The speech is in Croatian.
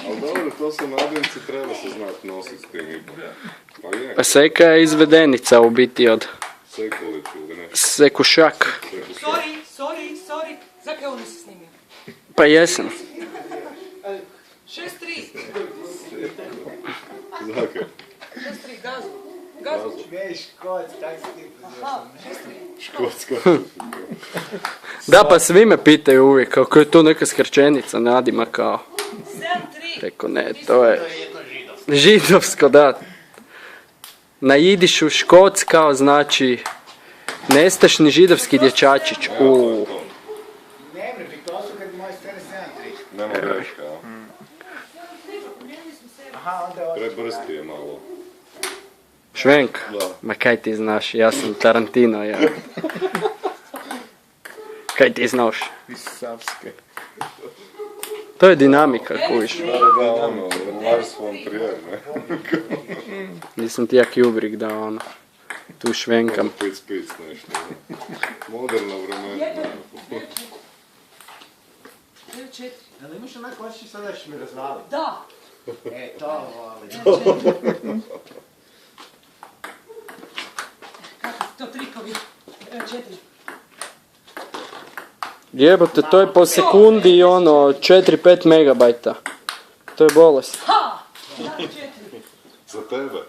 Ali dobro, to su nadimci, treba se znati nositi s tim ipak. Pa je. Pa Seka je izvedenica u biti od Sekulić ili nešto. Sekušak. Sorry, zakaj ovo nisi snimio? Pa jesam. 6-3, Zakaj? 6-3, gazu. Veš, kot, tak si ti Aha, 6-3. Škotska. Da, pa svi me pitaju uvijek kako je to neka skraćenica nadima kao. 7-3. Rekao ne, to je židovsko, da. Na jidišu škoc kao znači nestašni židovski dječačić. Ne, to. Ne bre, to su kad moje scene 7-3. Nema greška, a? Aha, onda je ovo. Prebrsti je malo. Švenk? Da. Ma kaj ti znaš, ja sam Tarantino, ja. Kaj ti znaš? Savske. To je dinamika, kuviš. Da, ono, Lars von Trier, ne? Nisam ti ja Kubrick da ono, tu švenkam. Pic, nešto. Moderna vremena. 9-4. Ali imaš onako oči sada što mi razvali. Da. E, to volim. Kako to trikovi? 4. Jebote, to je po sekundi ono 4-5 megabajta. To je bolest. Ha! 4. Za tebe?